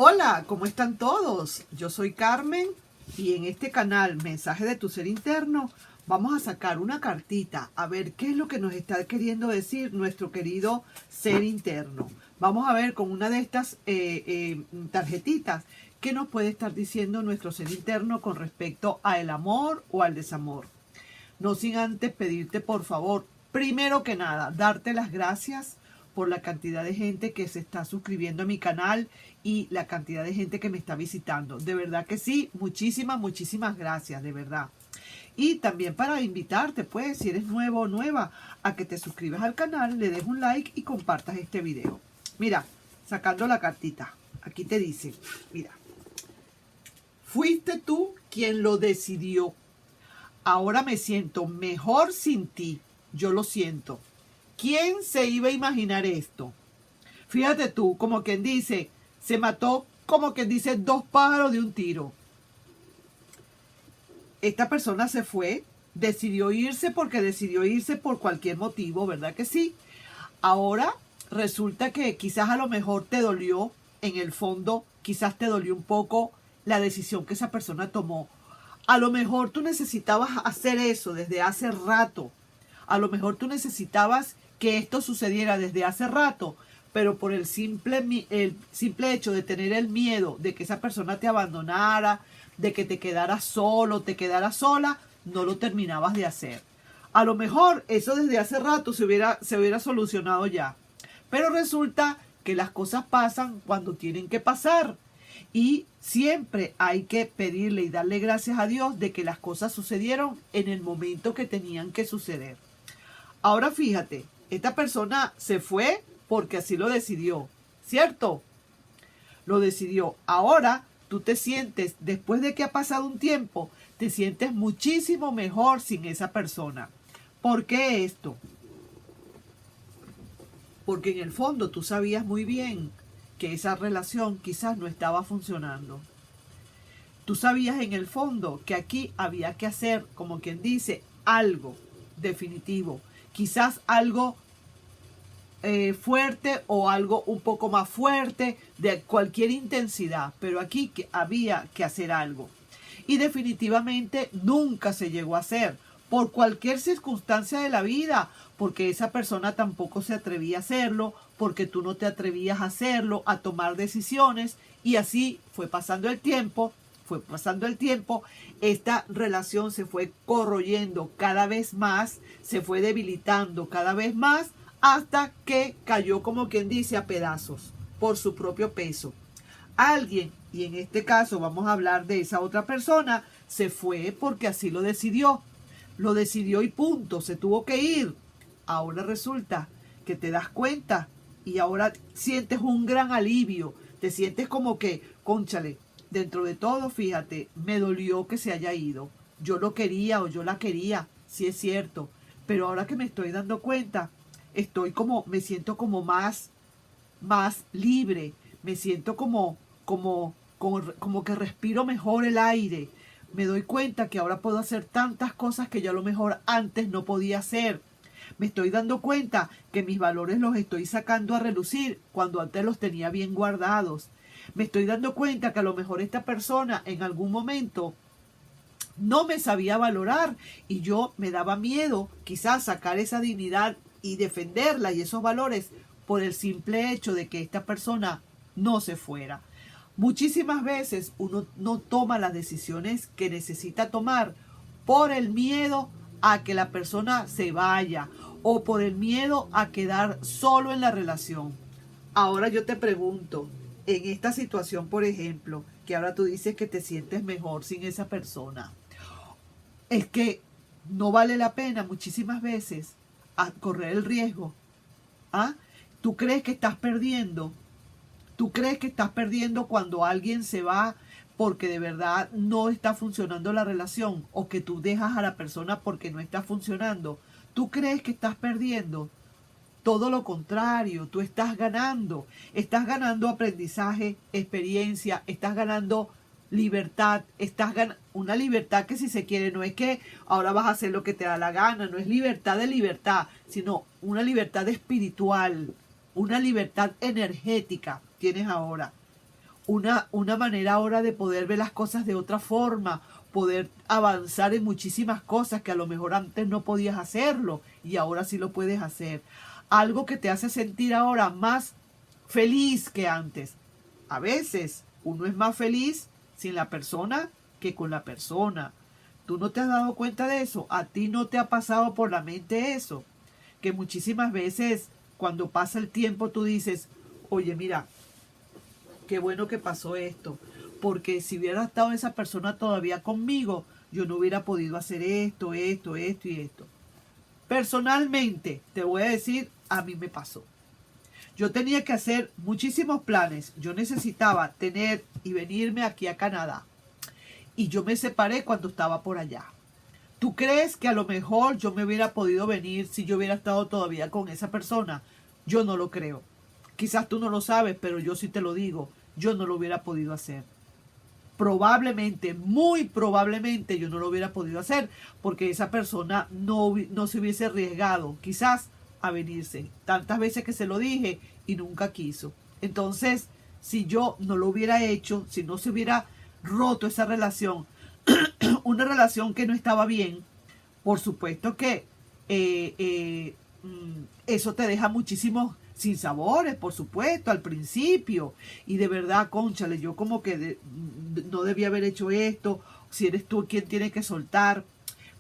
Hola, ¿cómo están todos? Yo soy Carmen y en este canal Mensaje de tu Ser Interno vamos a sacar una cartita a ver qué es lo que nos está queriendo decir nuestro querido ser interno. Vamos a ver con una de estas tarjetitas qué nos puede estar diciendo nuestro ser interno con respecto al amor o al desamor. No sin antes pedirte, por favor, primero que nada, darte las gracias por la cantidad de gente que se está suscribiendo a mi canal y la cantidad de gente que me está visitando. De verdad que sí, muchísimas gracias, de verdad. Y también para invitarte, pues, si eres nuevo o nueva, a que te suscribas al canal, le des un like y compartas este video. Mira, sacando la cartita, aquí te dice, mira, fuiste tú quien lo decidió. Ahora me siento mejor sin ti. Yo lo siento. ¿Quién se iba a imaginar esto? Fíjate tú, como quien dice, se mató, como quien dice, dos pájaros de un tiro. Esta persona se fue, decidió irse porque decidió irse por cualquier motivo, ¿verdad que sí? Ahora resulta que quizás a lo mejor te dolió, en el fondo, quizás te dolió un poco la decisión que esa persona tomó. A lo mejor tú necesitabas hacer eso desde hace rato. A lo mejor tú necesitabas que esto sucediera desde hace rato, pero por el simple hecho de tener el miedo de que esa persona te abandonara, de que te quedaras solo, te quedaras sola, no lo terminabas de hacer. A lo mejor eso desde hace rato se hubiera solucionado ya. Pero resulta que las cosas pasan cuando tienen que pasar. Y siempre hay que pedirle y darle gracias a Dios de que las cosas sucedieron en el momento que tenían que suceder. Ahora fíjate, esta persona se fue porque así lo decidió, ¿cierto? Lo decidió. Ahora tú te sientes, después de que ha pasado un tiempo, te sientes muchísimo mejor sin esa persona. ¿Por qué esto? Porque en el fondo tú sabías muy bien que esa relación quizás no estaba funcionando. Tú sabías en el fondo que aquí había que hacer, como quien dice, algo definitivo. Quizás algo fuerte o algo un poco más fuerte, de cualquier intensidad. Pero aquí había que hacer algo. Y definitivamente nunca se llegó a hacer. Por cualquier circunstancia de la vida, porque esa persona tampoco se atrevía a hacerlo, porque tú no te atrevías a hacerlo, a tomar decisiones, y así fue pasando el tiempo, esta relación se fue corroyendo cada vez más, se fue debilitando cada vez más, hasta que cayó, como quien dice, a pedazos, por su propio peso. Alguien, y en este caso vamos a hablar de esa otra persona, se fue porque así lo decidió. Lo decidió y punto, se tuvo que ir. Ahora resulta que te das cuenta y ahora sientes un gran alivio. Te sientes como que, cónchale, dentro de todo, fíjate, me dolió que se haya ido. Yo lo quería o yo la quería, sí es cierto. Pero ahora que me estoy dando cuenta, me siento como más libre. Me siento como que respiro mejor el aire. Me doy cuenta que ahora puedo hacer tantas cosas que yo a lo mejor antes no podía hacer. Me estoy dando cuenta que mis valores los estoy sacando a relucir cuando antes los tenía bien guardados. Me estoy dando cuenta que a lo mejor esta persona en algún momento no me sabía valorar y yo me daba miedo quizás sacar esa dignidad y defenderla y esos valores por el simple hecho de que esta persona no se fuera. Muchísimas veces uno no toma las decisiones que necesita tomar por el miedo a que la persona se vaya o por el miedo a quedar solo en la relación. Ahora yo te pregunto, en esta situación, por ejemplo, que ahora tú dices que te sientes mejor sin esa persona, es que no vale la pena muchísimas veces correr el riesgo. ¿Ah? ¿Tú crees que estás perdiendo? ¿Tú crees que estás perdiendo cuando alguien se va porque de verdad no está funcionando la relación o que tú dejas a la persona porque no está funcionando? ¿Tú crees que estás perdiendo? Todo lo contrario, tú estás ganando aprendizaje, experiencia, estás ganando libertad, una libertad que si se quiere no es que ahora vas a hacer lo que te da la gana, no es libertad de libertad, sino una libertad espiritual, una libertad energética tienes ahora. una manera ahora de poder ver las cosas de otra forma, poder avanzar en muchísimas cosas que a lo mejor antes no podías hacerlo y ahora sí lo puedes hacer. Algo que te hace sentir ahora más feliz que antes. A veces uno es más feliz sin la persona que con la persona. ¿Tú no te has dado cuenta de eso? ¿A ti no te ha pasado por la mente eso? Que muchísimas veces cuando pasa el tiempo tú dices, oye, mira, qué bueno que pasó esto, porque si hubiera estado esa persona todavía conmigo, yo no hubiera podido hacer esto y esto. Personalmente, te voy a decir, a mí me pasó. Yo tenía que hacer muchísimos planes. Yo necesitaba tener y venirme aquí a Canadá. Y yo me separé cuando estaba por allá. ¿Tú crees que a lo mejor yo me hubiera podido venir si yo hubiera estado todavía con esa persona? Yo no lo creo. Quizás tú no lo sabes, pero yo sí te lo digo. Yo no lo hubiera podido hacer. Probablemente, muy probablemente yo no lo hubiera podido hacer porque esa persona no se hubiese arriesgado quizás a venirse. Tantas veces que se lo dije y nunca quiso. Entonces, si yo no lo hubiera hecho, si no se hubiera roto esa relación, una relación que no estaba bien, por supuesto que eso te deja muchísimos sinsabores, por supuesto, al principio. Y de verdad, cónchale, yo como que no debía haber hecho esto. Si eres tú quien tiene que soltar,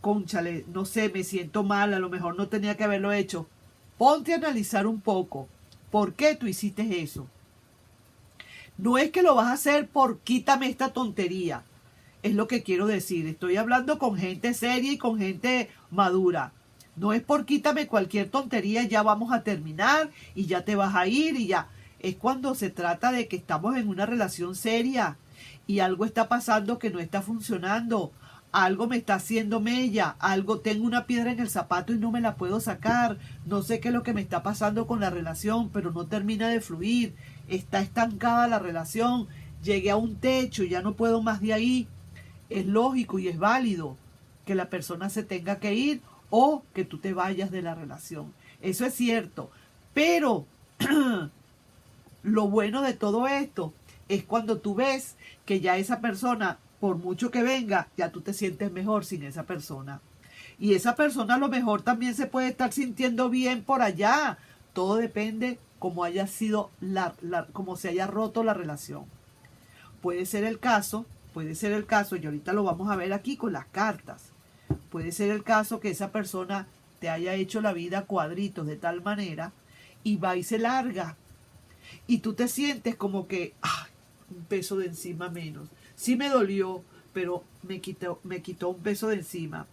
cónchale, no sé, me siento mal, a lo mejor no tenía que haberlo hecho. Ponte a analizar un poco por qué tú hiciste eso. No es que lo vas a hacer por quítame esta tontería. Es lo que quiero decir. Estoy hablando con gente seria y con gente madura. No es por quítame cualquier tontería, ya vamos a terminar y ya te vas a ir y ya. Es cuando se trata de que estamos en una relación seria y algo está pasando que no está funcionando. Algo me está haciendo mella, algo, tengo una piedra en el zapato y no me la puedo sacar. No sé qué es lo que me está pasando con la relación, pero no termina de fluir. Está estancada la relación. Llegué a un techo, ya no puedo más de ahí. Es lógico y es válido que la persona se tenga que ir o que tú te vayas de la relación. Eso es cierto. Pero lo bueno de todo esto es cuando tú ves que ya esa persona, por mucho que venga, ya tú te sientes mejor sin esa persona. Y esa persona a lo mejor también se puede estar sintiendo bien por allá. Todo depende cómo haya sido cómo se haya roto la relación. Puede ser el caso, y ahorita lo vamos a ver aquí con las cartas. Puede ser el caso que esa persona te haya hecho la vida cuadritos de tal manera y va y se larga. Y tú te sientes como que, un peso de encima menos. Sí me dolió, pero me quitó un peso de encima.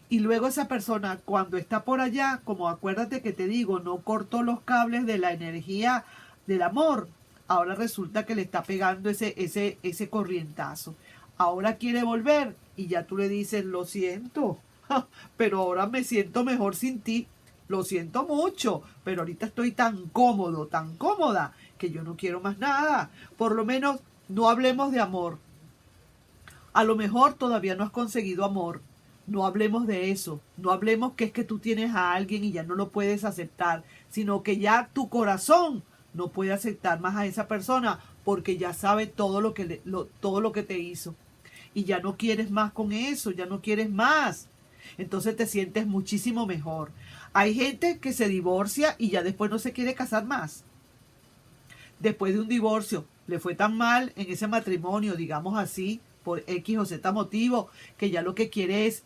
Y luego esa persona, cuando está por allá, como acuérdate que te digo, no cortó los cables de la energía del amor. Ahora resulta que le está pegando ese corrientazo. Ahora quiere volver y ya tú le dices, lo siento, pero ahora me siento mejor sin ti. Lo siento mucho, pero ahorita estoy tan cómodo, tan cómoda, que yo no quiero más nada. Por lo menos no hablemos de amor. A lo mejor todavía no has conseguido amor. No hablemos de eso. No hablemos que es que tú tienes a alguien y ya no lo puedes aceptar, sino que ya tu corazón no puede aceptar más a esa persona porque ya sabe todo lo que te hizo. Y ya no quieres más con eso, ya no quieres más. Entonces te sientes muchísimo mejor. Hay gente que se divorcia y ya después no se quiere casar más. Después de un divorcio, le fue tan mal en ese matrimonio, digamos así, por X o Z motivo, que ya lo que quiere es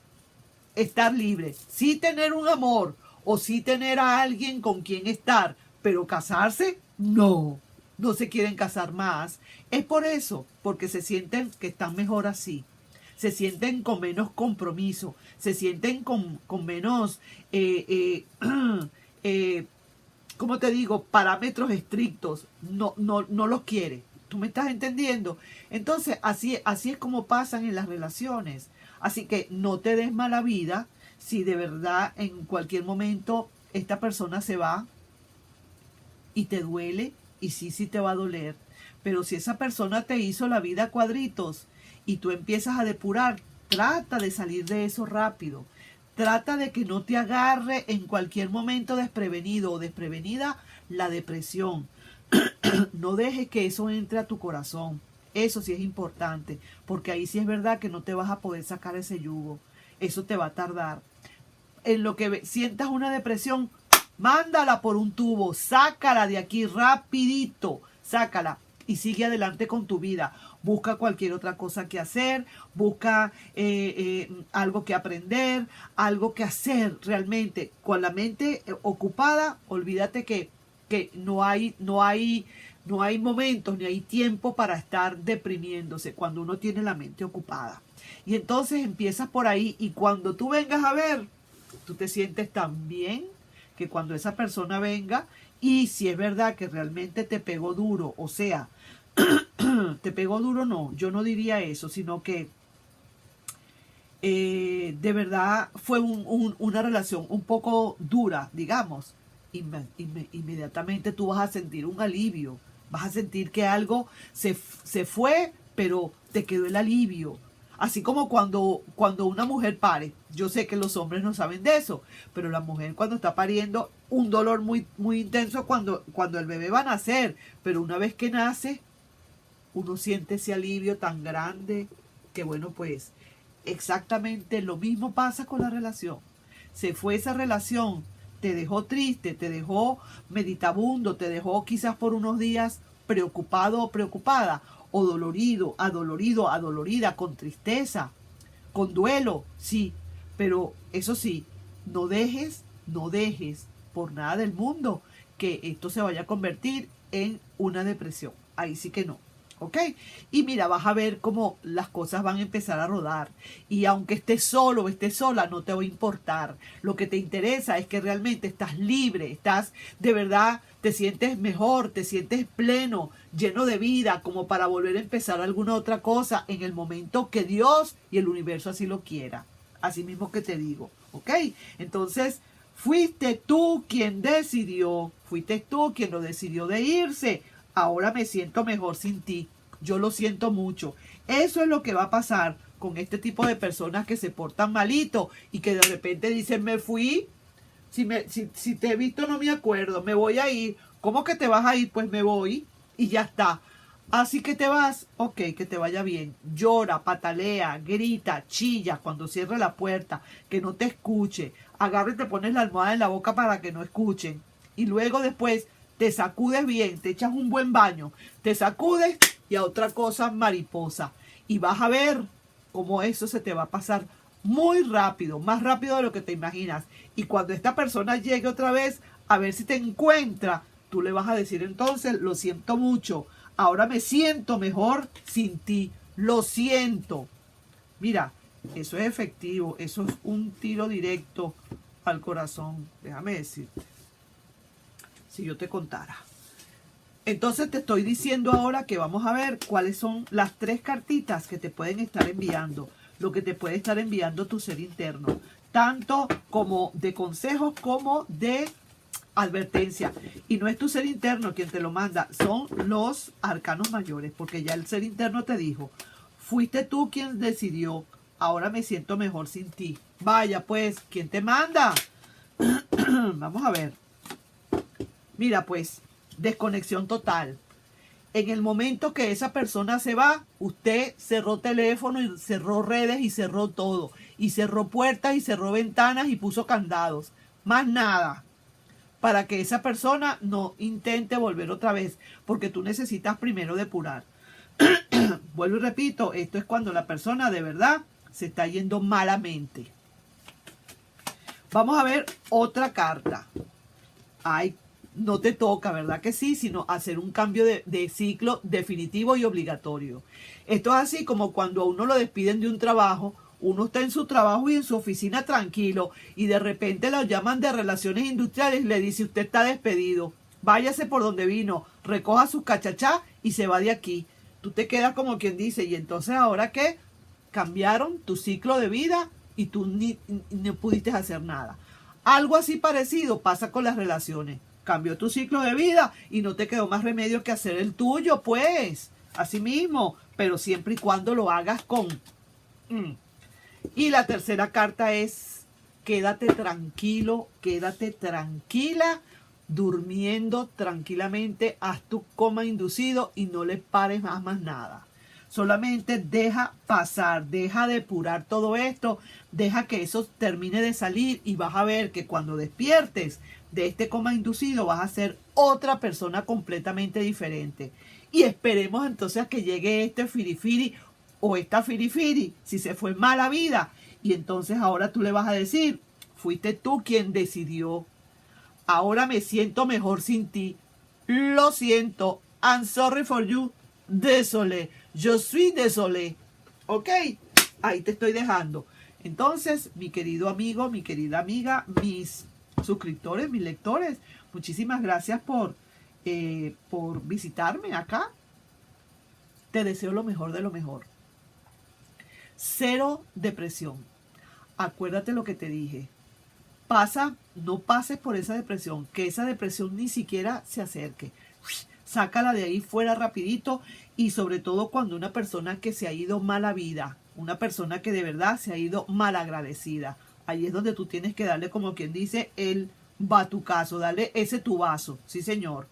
estar libre. Sí tener un amor o sí tener a alguien con quien estar, pero casarse, no. No se quieren casar más. Es por eso, porque se sienten que están mejor así. Se sienten con menos compromiso, se sienten con menos, ¿cómo te digo? Parámetros estrictos. No los quiere. ¿Tú me estás entendiendo? Entonces, así es como pasan en las relaciones. Así que no te des mala vida si de verdad en cualquier momento esta persona se va y te duele, y sí te va a doler. Pero si esa persona te hizo la vida a cuadritos y tú empiezas a depurar, trata de salir de eso rápido. Trata de que no te agarre en cualquier momento desprevenido o desprevenida la depresión. No dejes que eso entre a tu corazón. Eso sí es importante, porque ahí sí es verdad que no te vas a poder sacar ese yugo. Eso te va a tardar. En lo que sientas una depresión, mándala por un tubo, sácala de aquí rapidito, sácala y sigue adelante con tu vida. Busca cualquier otra cosa que hacer, busca algo que aprender, algo que hacer realmente. Con la mente ocupada, olvídate que no hay momentos ni hay tiempo para estar deprimiéndose cuando uno tiene la mente ocupada. Y entonces empiezas por ahí y cuando tú vengas a ver, tú te sientes tan bien que cuando esa persona venga, y si es verdad que realmente te pegó duro, o sea, te pegó duro, no, yo no diría eso, sino que de verdad fue una relación un poco dura, digamos, inmediatamente tú vas a sentir un alivio, vas a sentir que algo se fue, pero te quedó el alivio. Así como cuando una mujer pare, yo sé que los hombres no saben de eso, pero la mujer cuando está pariendo, un dolor muy, muy intenso cuando el bebé va a nacer, pero una vez que nace, uno siente ese alivio tan grande que bueno, pues exactamente lo mismo pasa con la relación. Se fue esa relación, te dejó triste, te dejó meditabundo, te dejó quizás por unos días preocupado o preocupada, o dolorido, adolorida, con tristeza, con duelo, sí, pero eso sí, no dejes por nada del mundo que esto se vaya a convertir en una depresión. Ahí sí que no. ¿Ok? Y mira, vas a ver cómo las cosas van a empezar a rodar. Y aunque estés solo o estés sola, no te va a importar. Lo que te interesa es que realmente estás libre, estás de verdad, te sientes mejor, te sientes pleno, lleno de vida, como para volver a empezar alguna otra cosa en el momento que Dios y el universo así lo quiera. Así mismo que te digo. ¿Ok? Entonces, fuiste tú quien decidió, fuiste tú quien lo decidió de irse. Ahora me siento mejor sin ti. Yo lo siento mucho. Eso es lo que va a pasar con este tipo de personas que se portan malito y que de repente dicen, me fui. Si te he visto no me acuerdo, me voy a ir. ¿Cómo que te vas a ir? Pues me voy y ya está. Así que te vas, ok, que te vaya bien. Llora, patalea, grita, chilla cuando cierre la puerta, que no te escuche. Agarra y te pones la almohada en la boca para que no escuchen. Y luego después te sacudes bien, te echas un buen baño, te sacudes y a otra cosa mariposa. Y vas a ver cómo eso se te va a pasar muy rápido, más rápido de lo que te imaginas. Y cuando esta persona llegue otra vez a ver si te encuentra, tú le vas a decir entonces, lo siento mucho, ahora me siento mejor sin ti, lo siento. Mira, eso es efectivo, eso es un tiro directo al corazón, déjame decirte. Si yo te contara. Entonces te estoy diciendo ahora que vamos a ver cuáles son las 3 cartitas que te pueden estar enviando, lo que te puede estar enviando tu ser interno, tanto como de consejos como de advertencia. Y no es tu ser interno quien te lo manda, son los arcanos mayores, porque ya el ser interno te dijo, fuiste tú quien decidió, ahora me siento mejor sin ti. Vaya pues, ¿quién te manda? Vamos a ver. Mira pues, desconexión total. En el momento que esa persona se va, usted cerró teléfono y cerró redes y cerró todo. Y cerró puertas y cerró ventanas y puso candados. Más nada. Para que esa persona no intente volver otra vez. Porque tú necesitas primero depurar. Vuelvo y repito, esto es cuando la persona de verdad se está yendo malamente. Vamos a ver otra carta. Ay, no te toca, ¿verdad que sí? Sino hacer un cambio de ciclo definitivo y obligatorio. Esto es así como cuando a uno lo despiden de un trabajo, uno está en su trabajo y en su oficina tranquilo y de repente lo llaman de relaciones industriales y le dice, usted está despedido, váyase por donde vino, recoja sus cachachás y se va de aquí. Tú te quedas como quien dice, ¿y entonces ahora qué? Cambiaron tu ciclo de vida y tú no pudiste hacer nada. Algo así parecido pasa con las relaciones. Cambió tu ciclo de vida y no te quedó más remedio que hacer el tuyo, pues. Así mismo, pero siempre y cuando lo hagas con... Y la tercera carta es, quédate tranquilo, quédate tranquila, durmiendo tranquilamente, haz tu coma inducido y no le pares más nada. Solamente deja pasar, deja depurar todo esto, deja que eso termine de salir y vas a ver que cuando despiertes de este coma inducido vas a ser otra persona completamente diferente. Y esperemos entonces a que llegue este firifiri o esta firifiri, si se fue mala vida. Y entonces ahora tú le vas a decir, fuiste tú quien decidió. Ahora me siento mejor sin ti. Lo siento. I'm sorry for you. Désolé. Yo soy désolé. ¿Ok? Ahí te estoy dejando. Entonces, mi querido amigo, mi querida amiga, mis suscriptores, mis lectores, muchísimas gracias por visitarme acá. Te deseo lo mejor de lo mejor. Cero depresión. Acuérdate lo que te dije. No pases por esa depresión, que esa depresión ni siquiera se acerque. Sácala de ahí fuera rapidito, y sobre todo cuando una persona que se ha ido mala vida, una persona que de verdad se ha ido malagradecida, ahí es donde tú tienes que darle, como quien dice, el batucazo, darle ese tubazo, sí señor.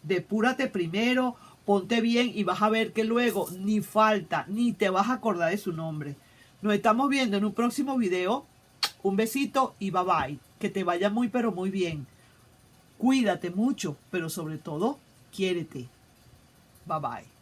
Depúrate primero, ponte bien y vas a ver que luego ni falta, ni te vas a acordar de su nombre. Nos estamos viendo en un próximo video. Un besito y bye bye. Que te vaya muy pero muy bien. Cuídate mucho, pero sobre todo, quiérete. Bye bye.